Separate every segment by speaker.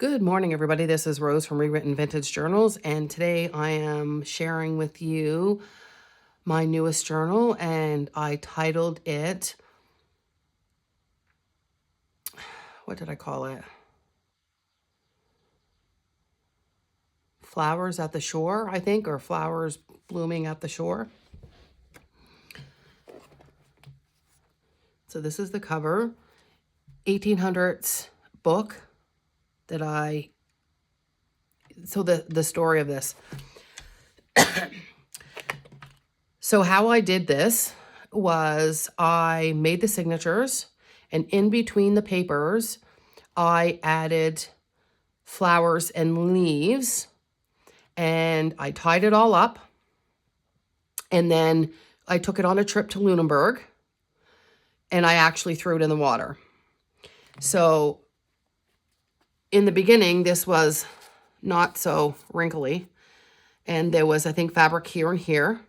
Speaker 1: Good morning, everybody. This is Rose from Rewritten Vintage Journals, and today I am sharing with you my newest journal, and I titled it, what did I call it? Flowers at the Shore, I think, or Flowers Blooming at the Shore. So this is the cover, 1800s book that so the story of this. So how I did this was I made the signatures, and in between the papers, I added flowers and leaves, and I tied it all up. And then I took it on a trip to Lunenburg, and I actually threw it in the water. So in the beginning, this was not so wrinkly, and there was, I think, fabric here and here.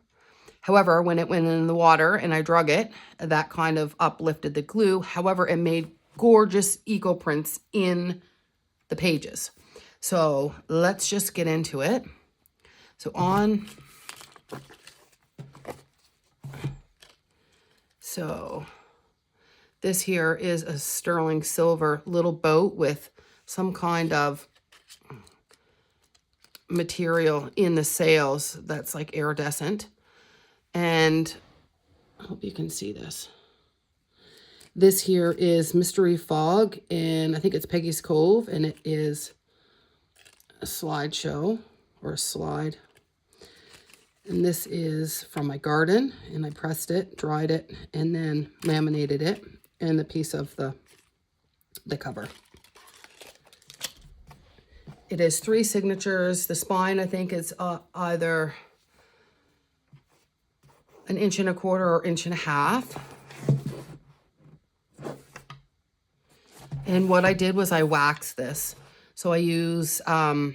Speaker 1: However, when it went in the water and I drug it, that kind of uplifted the glue. However, it made gorgeous eco prints in the pages. So let's just get into it. So this here is a sterling silver little boat with some kind of material in the sails that's like iridescent. And I hope you can see this. This here is Mystery Fog, and I think it's Peggy's Cove, and it is a slideshow or a slide. And this is from my garden, and I pressed it, dried it, and then laminated it in the piece of the cover. It is 3 signatures. The spine, I think, is either 1.25 inches or 1.5 inches. And what I did was I waxed this. So I use a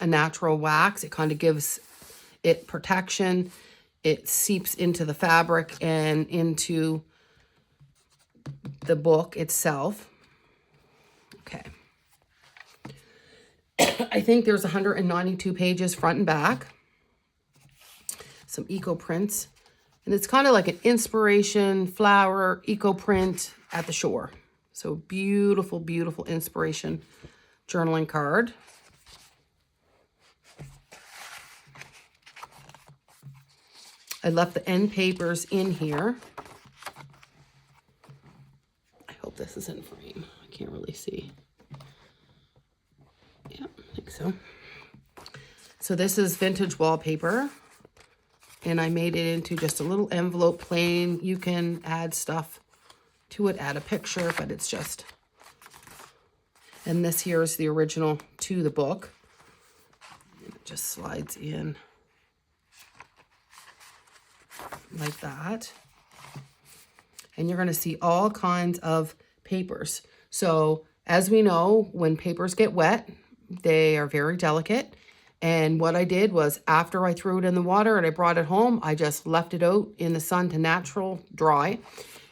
Speaker 1: natural wax. It kind of gives it protection. It seeps into the fabric and into the book itself. Okay. I think there's 192 pages front and back. Some eco prints. And it's kind of like an inspiration flower eco print at the shore. So beautiful, beautiful inspiration journaling card. I left the end papers in here. I hope this is in frame. I can't really see. Yeah, I think so. So this is vintage wallpaper. And I made it into just a little envelope, plain. You can add stuff to it, add a picture, but it's just... And this here is the original to the book. And it just slides in like that. And you're going to see all kinds of papers. So as we know, when papers get wet, they are very delicate. And what I did was after I threw it in the water and I brought it home, I just left it out in the sun to natural dry.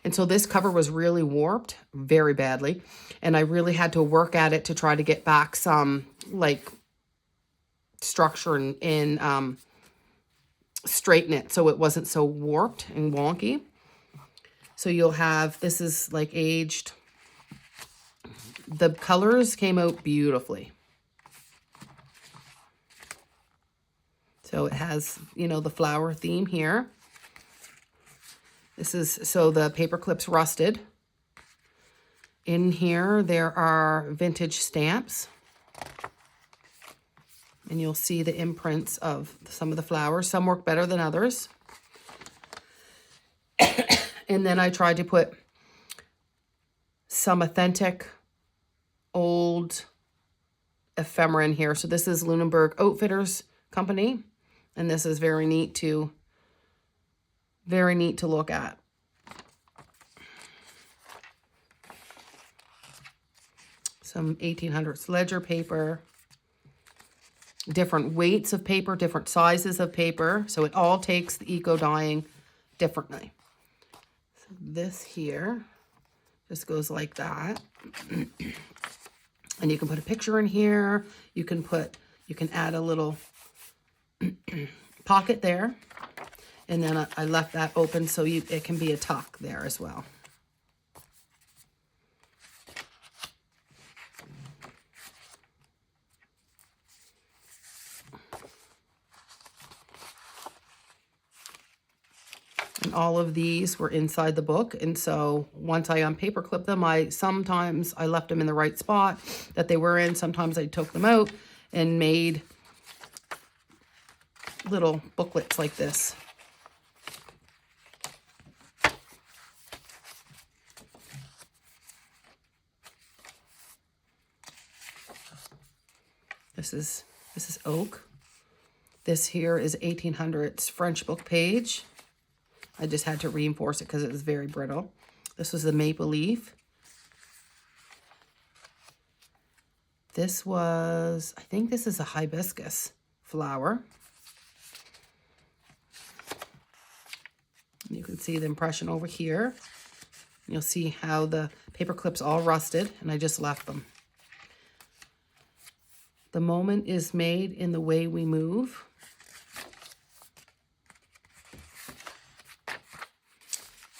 Speaker 1: And so this cover was really warped very badly. And I really had to work at it to try to get back some like structure and straighten it so it wasn't so warped and wonky. So you'll have, this is like aged. The colors came out beautifully. So it has, you know, the flower theme here. This is, so the paper clip's rusted. In here, there are vintage stamps. And you'll see the imprints of some of the flowers. Some work better than others. And then I tried to put some authentic old ephemera in here. So this is Lunenburg Outfitters Company. And this is very neat to look at. Some 1800s ledger paper. Different weights of paper, different sizes of paper. So it all takes the eco dyeing differently. So this here just goes like that. And you can put a picture in here. You can add a little pocket there. And then I left that open so it can be a tuck there as well. And all of these were inside the book. And so once I unpaper clipped them, sometimes I left them in the right spot that they were in. Sometimes I took them out and made little booklets like this. This is oak. This here is 1800s French book page. I just had to reinforce it because it was very brittle. This was the maple leaf. This was, I think this is a hibiscus flower. You can see the impression over here. You'll see how the paper clips all rusted, and I just left them. The moment is made in the way we move.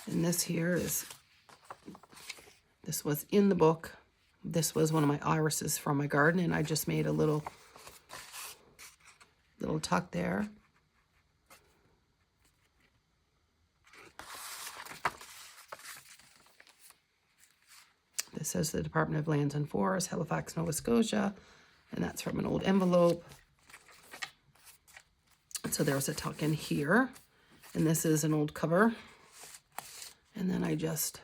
Speaker 1: And this was in the book. This was one of my irises from my garden, and I just made a little tuck there. This says the Department of Lands and Forests, Halifax, Nova Scotia, and that's from an old envelope. So there's a tuck in here, and this is an old cover. And then I just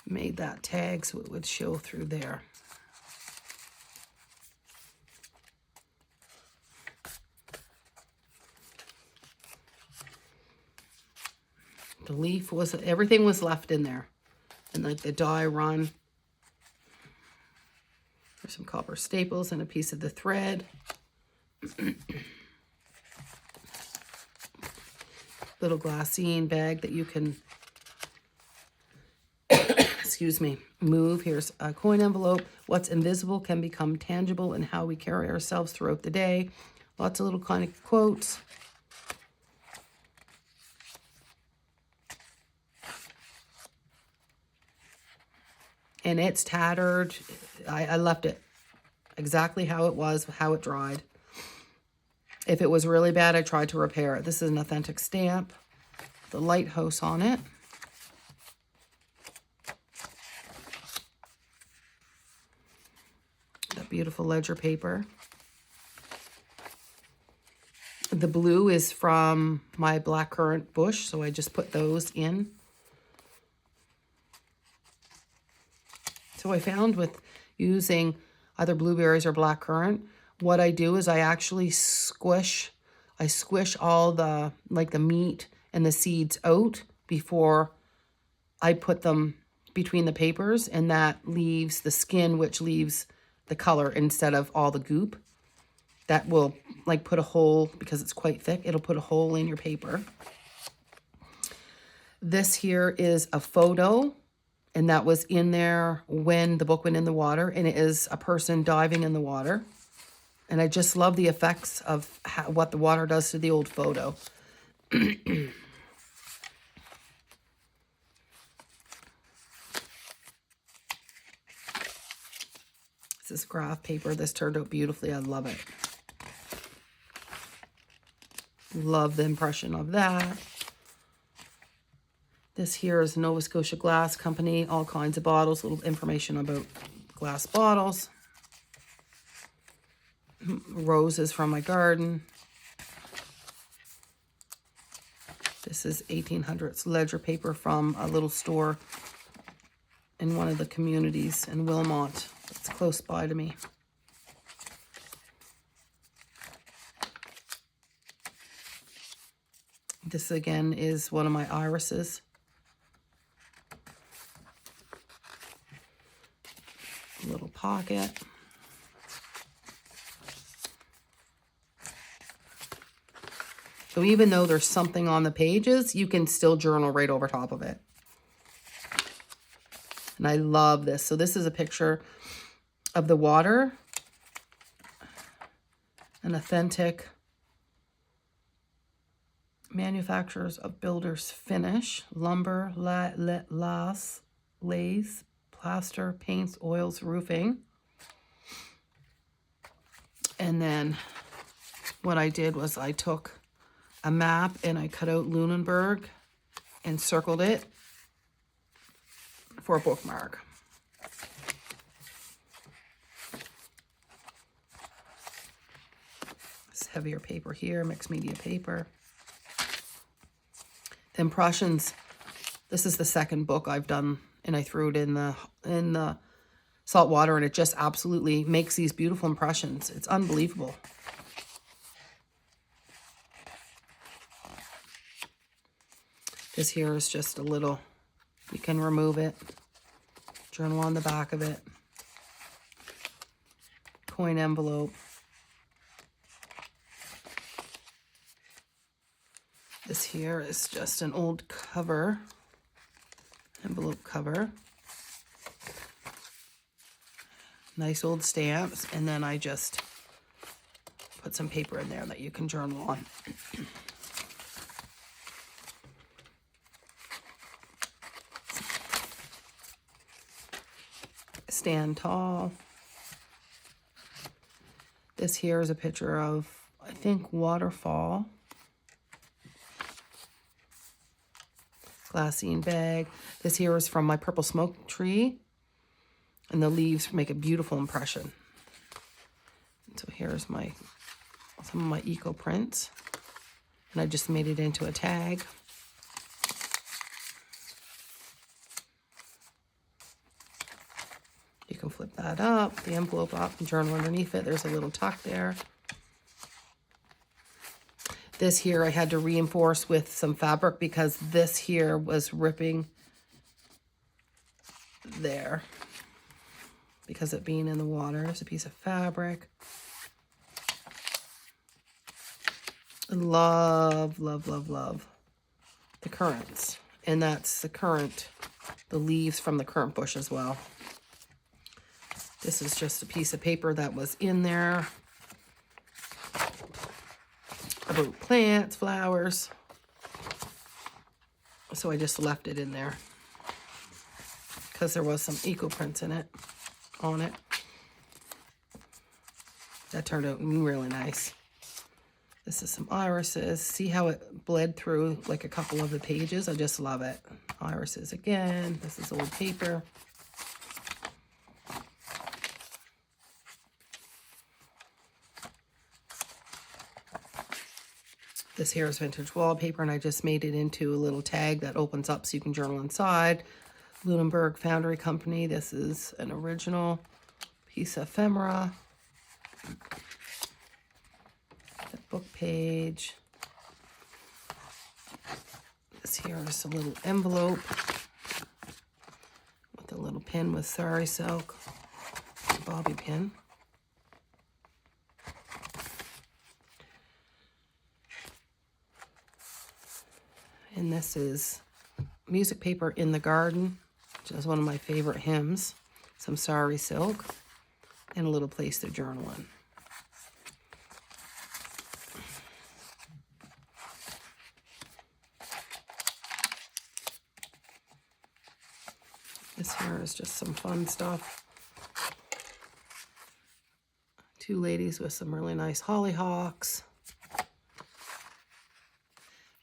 Speaker 1: made that tag so it would show through there. The leaf everything was left in there. And like the dye run. There's some copper staples and a piece of the thread. Little glassine bag that you can, excuse me, move. Here's a coin envelope. What's invisible can become tangible in how we carry ourselves throughout the day. Lots of little kind of quotes. And it's tattered. I left it exactly how it was, how it dried. If it was really bad, I tried to repair it. This is an authentic stamp. The lighthouse on it. That beautiful ledger paper. The blue is from my blackcurrant bush, so I just put those in. So I found with using either blueberries or blackcurrant, what I do is I actually squish all the, like the meat and the seeds out before I put them between the papers, and that leaves the skin, which leaves the color instead of all the goop. That will like put a hole, because it's quite thick, it'll put a hole in your paper. This here is a photo. And that was in there when the book went in the water. And it is a person diving in the water. And I just love the effects of what the water does to the old photo. This is kraft paper. This turned out beautifully. I love it. Love the impression of that. This here is Nova Scotia Glass Company, all kinds of bottles, little information about glass bottles. Roses from my garden. This is 1800s ledger paper from a little store in one of the communities in Wilmot. It's close by to me. This again is one of my irises. Little pocket. So even though there's something on the pages, you can still journal right over top of it. And I love this. So this is a picture of the water. An authentic manufacturers of builders finish, lumber, lace, plaster, paints, oils, roofing. And then what I did was I took a map and I cut out Lunenburg and circled it for a bookmark. This heavier paper here, mixed media paper. The impressions, this is the second book I've done, and I threw it in the salt water, and it just absolutely makes these beautiful impressions. It's unbelievable. This here is just a little, you can remove it, journal on the back of it, coin envelope. This here is just an old cover, envelope cover. Nice old stamps, and then I just put some paper in there that you can journal on. Stand tall. This here is a picture of, I think, waterfall. Glassine bag. This here is from my purple smoke tree. And the leaves make a beautiful impression. And so here's some of my eco prints. And I just made it into a tag. You can flip that up, the envelope up, and journal underneath it. There's a little tuck there. This here I had to reinforce with some fabric because this here was ripping there. Because it being in the water. It's a piece of fabric. I love, love, love, love the currants. And that's the currant, the leaves from the currant bush as well. This is just a piece of paper that was in there about plants, flowers. So I just left it in there because there was some eco prints in it, on it. That turned out really nice. This is some irises. See how it bled through like a couple of the pages? I just love it. Irises again. This is old paper. This here is vintage wallpaper, and I just made it into a little tag that opens up so you can journal inside. Lunenburg Foundry Company. This is an original piece of ephemera. The book page. This here is a little envelope with a little pin with sari silk, bobby pin. And this is music paper in the garden, which is one of my favorite hymns. Some sari silk and a little place to journal in. This here is just some fun stuff. Two ladies with some really nice hollyhocks.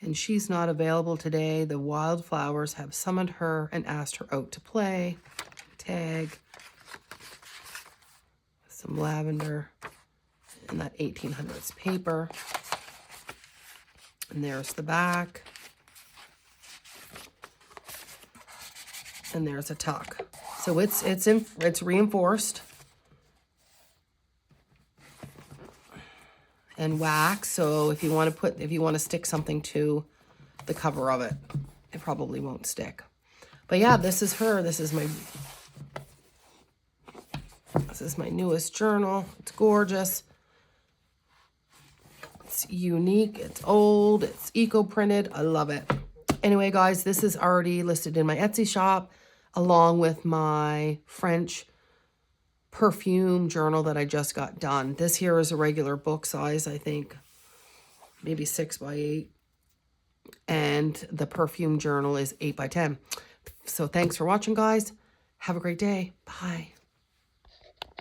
Speaker 1: And she's not available today. The wildflowers have summoned her and asked her out to play. Tag. Some lavender and that 1800s paper. And there's the back. And there's a tuck. So it's reinforced and wax. So if you want to stick something to the cover of it, it probably won't stick. But yeah, this is her. This is my newest journal. It's gorgeous. It's unique. It's old. It's eco-printed. I love it. Anyway, guys, this is already listed in my Etsy shop along with my French perfume journal that I just got done. This here is a regular book size, I think, maybe 6 by 8. And the perfume journal is 8 by 10. So thanks for watching, guys. Have a great day. Bye.